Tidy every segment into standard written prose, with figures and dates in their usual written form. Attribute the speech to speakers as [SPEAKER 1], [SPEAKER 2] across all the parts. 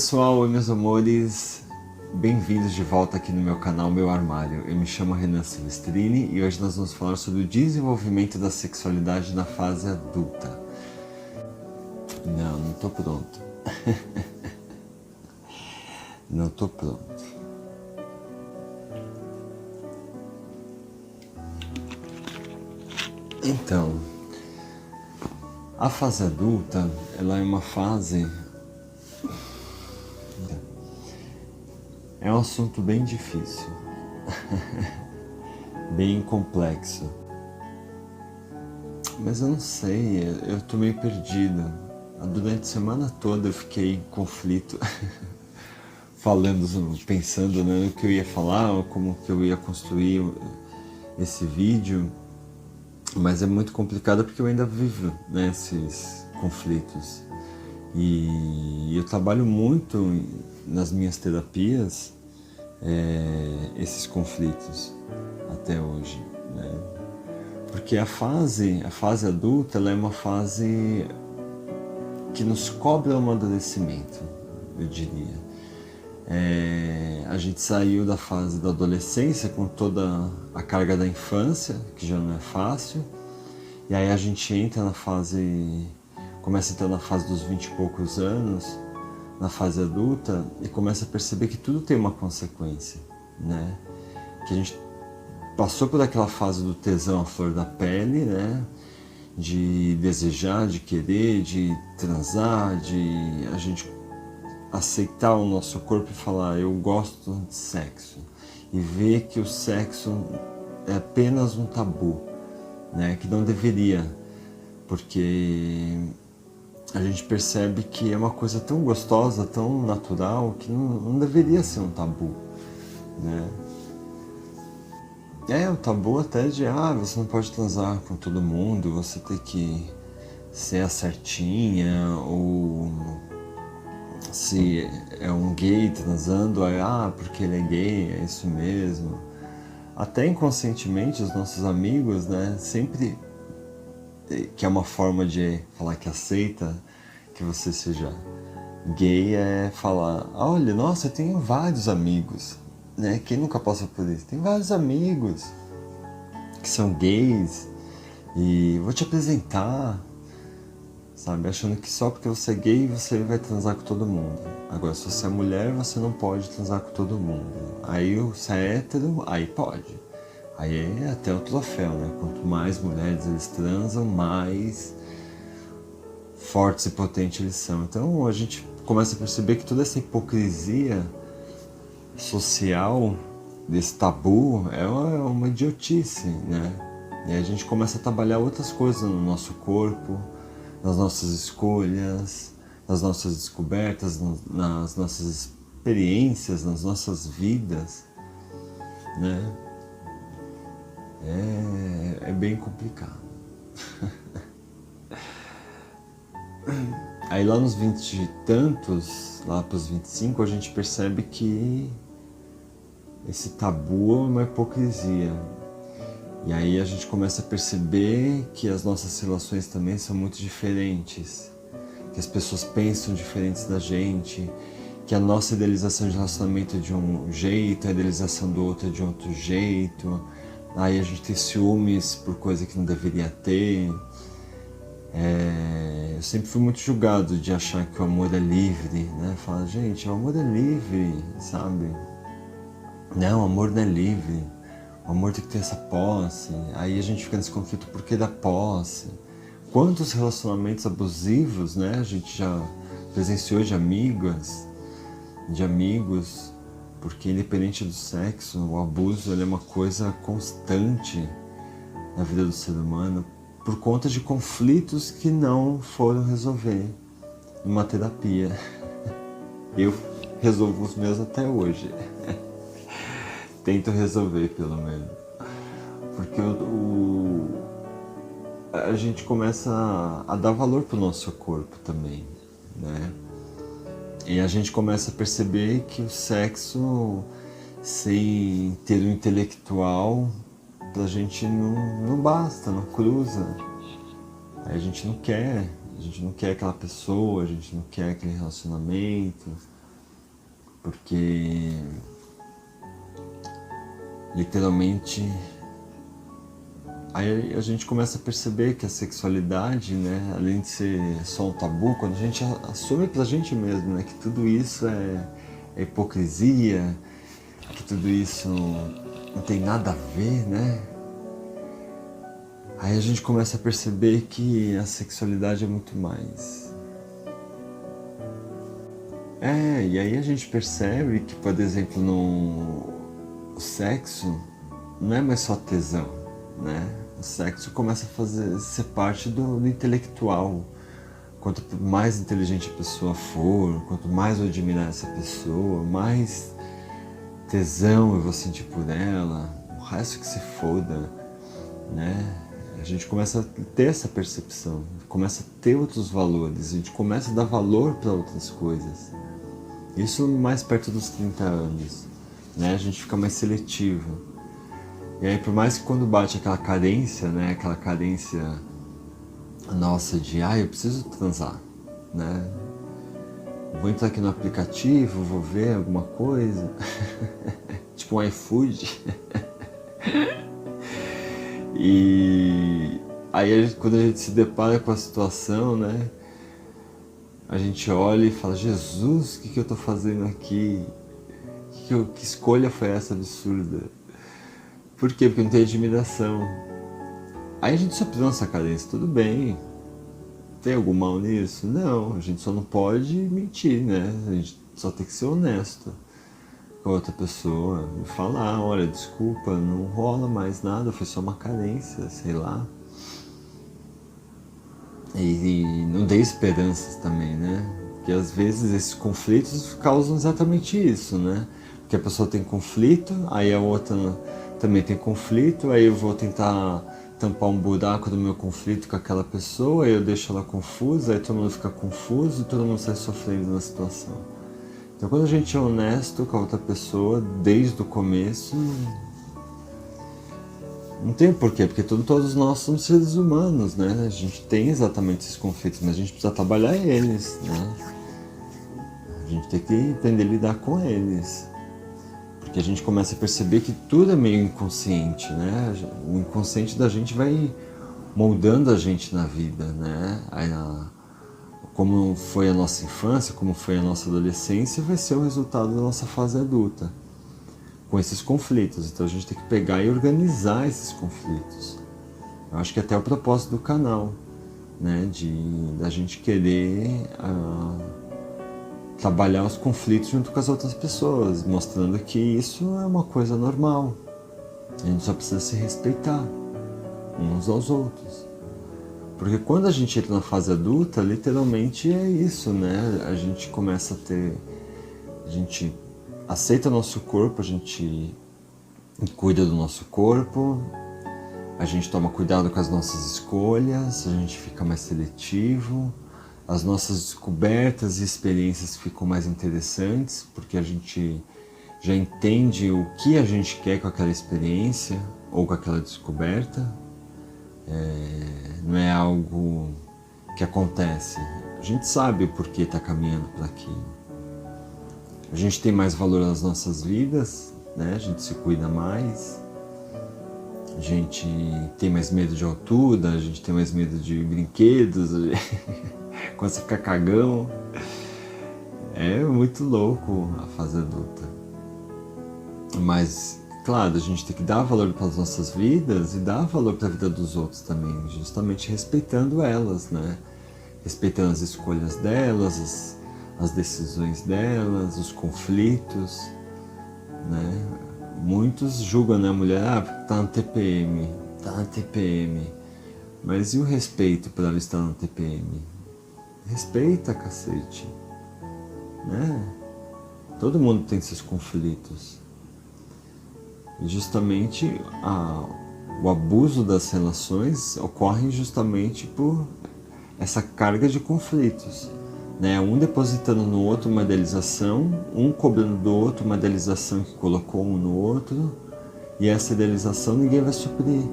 [SPEAKER 1] pessoal, oi meus amores, bem-vindos de volta aqui no meu canal, meu armário. Eu me chamo Renan Silvestrini e hoje nós vamos falar sobre o desenvolvimento da sexualidade na fase adulta. Não tô pronto. Não tô pronto. Então, a fase adulta, ela é uma fase... É um assunto bem difícil, bem complexo. Mas eu não sei, eu tô meio perdido. Durante a semana toda eu fiquei em conflito, pensando no que eu ia falar, como que eu ia construir esse vídeo. Mas é muito complicado porque eu ainda vivo, né, esses conflitos. E eu trabalho muito nas minhas terapias esses conflitos até hoje, né? Porque a fase adulta, ela é uma fase que nos cobra o amadurecimento, eu diria. A gente saiu da fase da adolescência com toda a carga da infância, que já não é fácil, e aí a gente começa a entrar na fase dos 20 e poucos anos, na fase adulta, e começa a perceber que tudo tem uma consequência, né? Que a gente passou por aquela fase do tesão à flor da pele, né? De desejar, de querer, de transar, de a gente aceitar o nosso corpo e falar eu gosto de sexo, e ver que o sexo é apenas um tabu, né? Que não deveria, porque a gente percebe que é uma coisa tão gostosa, tão natural, que não deveria ser um tabu, né? O tabu até de, você não pode transar com todo mundo, você tem que ser a certinha, ou se é um gay transando, porque ele é gay, é isso mesmo. Até inconscientemente os nossos amigos, né, sempre, que é uma forma de falar que aceita que você seja gay, é falar, olha, nossa, eu tenho vários amigos, né? Quem nunca passou por isso? Tem vários amigos que são gays e vou te apresentar, sabe? Achando que só porque você é gay você vai transar com todo mundo. Agora, se você é mulher, você não pode transar com todo mundo. Aí, se é hétero, aí pode. Aí é até o troféu, né? Quanto mais mulheres eles transam, mais fortes e potentes eles são. Então a gente começa a perceber que toda essa hipocrisia social desse tabu é uma idiotice, né? E a gente começa a trabalhar outras coisas no nosso corpo, nas nossas escolhas, nas nossas descobertas, nas nossas experiências, nas nossas vidas, né? É bem complicado. Aí lá nos 20 e tantos, lá para os 25, a gente percebe que esse tabu é uma hipocrisia. E aí a gente começa a perceber que as nossas relações também são muito diferentes, que as pessoas pensam diferentes da gente, que a nossa idealização de relacionamento é de um jeito, a idealização do outro é de outro jeito. Aí a gente tem ciúmes por coisa que não deveria ter. Eu sempre fui muito julgado de achar que o amor é livre, né? Falar, gente, o amor é livre, sabe? Não, o amor não é livre. O amor tem que ter essa posse. Aí a gente fica nesse conflito, por que da posse? Quantos relacionamentos abusivos, né? A gente já presenciou de amigos, porque independente do sexo, o abuso ele é uma coisa constante na vida do ser humano, por conta de conflitos que não foram resolver numa terapia. Eu resolvo os meus até hoje. Tento resolver, pelo menos. Porque a gente começa a dar valor pro nosso corpo também, né? E a gente começa a perceber que o sexo, sem ter um intelectual, pra gente não basta, não cruza. Aí a gente não quer aquela pessoa, a gente não quer aquele relacionamento, porque literalmente aí a gente começa a perceber que a sexualidade, né, além de ser só um tabu, quando a gente assume pra gente mesmo, né, que tudo isso é hipocrisia, que tudo isso não tem nada a ver, né? Aí a gente começa a perceber que a sexualidade é muito mais. E aí a gente percebe que, por exemplo, o sexo não é mais só tesão, né? O sexo começa a ser parte do intelectual. Quanto mais inteligente a pessoa for, quanto mais eu admirar essa pessoa, mais tesão eu vou sentir por ela, o resto que se foda, né? A gente começa a ter essa percepção, começa a ter outros valores, a gente começa a dar valor para outras coisas. Isso mais perto dos 30 anos, né? A gente fica mais seletivo. E aí, por mais que quando bate aquela carência, né? Aquela carência nossa de, eu preciso transar, né? Vou entrar aqui no aplicativo, vou ver alguma coisa, tipo um iFood. E aí quando a gente se depara com a situação, né? A gente olha e fala, Jesus, o que eu tô fazendo aqui? Que escolha foi essa absurda? Por quê? Porque não tem admiração. Aí a gente só precisa nessa carência, tudo bem. Tem algum mal nisso? Não, a gente só não pode mentir, né? A gente só tem que ser honesto com a outra pessoa e falar, olha, desculpa, não rola mais nada, foi só uma carência, sei lá. E não dê esperanças também, né? Porque às vezes esses conflitos causam exatamente isso, né? Porque a pessoa tem conflito, aí a outra também tem conflito, aí eu vou tentar tampar um buraco do meu conflito com aquela pessoa, aí eu deixo ela confusa, aí todo mundo fica confuso e todo mundo sai sofrendo na situação. Então quando a gente é honesto com a outra pessoa, desde o começo, não tem porquê, porque todos nós somos seres humanos, né? A gente tem exatamente esses conflitos, mas a gente precisa trabalhar eles, né? A gente tem que aprender a lidar com eles. Porque a gente começa a perceber que tudo é meio inconsciente, né? O inconsciente da gente vai moldando a gente na vida, né? Como foi a nossa infância, como foi a nossa adolescência, vai ser o resultado da nossa fase adulta, com esses conflitos. Então a gente tem que pegar e organizar esses conflitos. Eu acho que até é o propósito do canal, né? Da gente querer trabalhar os conflitos junto com as outras pessoas, mostrando que isso é uma coisa normal. A gente só precisa se respeitar uns aos outros. Porque quando a gente entra na fase adulta, literalmente é isso, né? A gente começa a ter... A gente aceita o nosso corpo, a gente cuida do nosso corpo, a gente toma cuidado com as nossas escolhas, a gente fica mais seletivo, as nossas descobertas e experiências ficam mais interessantes, porque a gente já entende o que a gente quer com aquela experiência ou com aquela descoberta. Não é algo que acontece. A gente sabe o porquê está caminhando para aquilo. A gente tem mais valor nas nossas vidas, né? A gente se cuida mais. A gente tem mais medo de altura, a gente tem mais medo de brinquedos, começa a ficar cagão. É muito louco a fase adulta. Mas, claro, a gente tem que dar valor para as nossas vidas e dar valor para a vida dos outros também, justamente respeitando elas, né? Respeitando as escolhas delas, as decisões delas, os conflitos, né? Muitos julgam, né, a mulher, tá na TPM, mas e o respeito por ela estar na TPM? Respeita, cacete, né? Todo mundo tem seus conflitos. E justamente o abuso das relações ocorre justamente por essa carga de conflitos, né? Um depositando no outro uma idealização, um cobrando do outro uma idealização que colocou um no outro, e essa idealização ninguém vai suprir.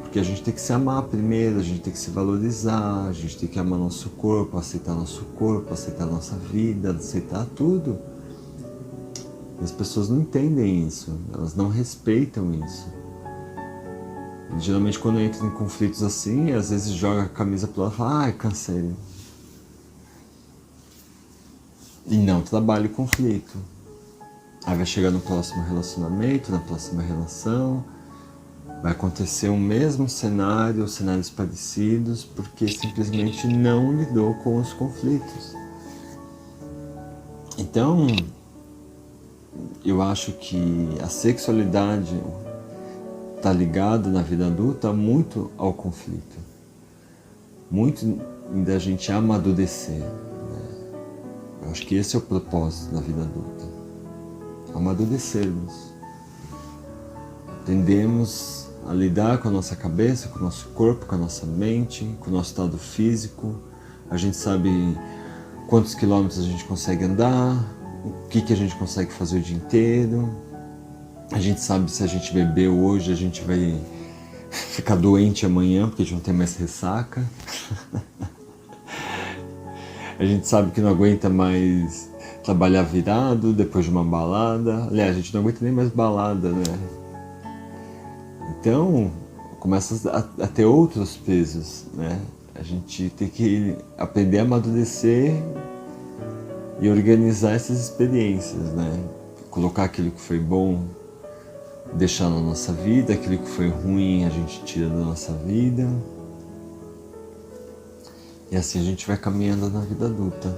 [SPEAKER 1] Porque a gente tem que se amar primeiro, a gente tem que se valorizar, a gente tem que amar nosso corpo, aceitar nossa vida, aceitar tudo. E as pessoas não entendem isso, elas não respeitam isso. E, geralmente quando entra em conflitos assim, às vezes joga a camisa pro lado e fala, ai, cansei. E não trabalha o conflito. Aí vai chegar no próximo relacionamento, na próxima relação, vai acontecer o mesmo cenário, cenários parecidos, porque simplesmente não lidou com os conflitos. Então, eu acho que a sexualidade está ligada na vida adulta muito ao conflito. Muito da gente amadurecer, né? Eu acho que esse é o propósito da vida adulta. Amadurecermos. Tendemos a lidar com a nossa cabeça, com o nosso corpo, com a nossa mente, com o nosso estado físico. A gente sabe quantos quilômetros a gente consegue andar, o que a gente consegue fazer o dia inteiro. A gente sabe se a gente beber hoje, a gente vai ficar doente amanhã, porque a gente não tem mais ressaca. A gente sabe que não aguenta mais trabalhar virado depois de uma balada. Aliás, a gente não aguenta nem mais balada, né? Então, começa a ter outros pesos, né? A gente tem que aprender a amadurecer e organizar essas experiências, né? Colocar aquilo que foi bom, deixar na nossa vida, aquilo que foi ruim a gente tira da nossa vida. E assim a gente vai caminhando na vida adulta.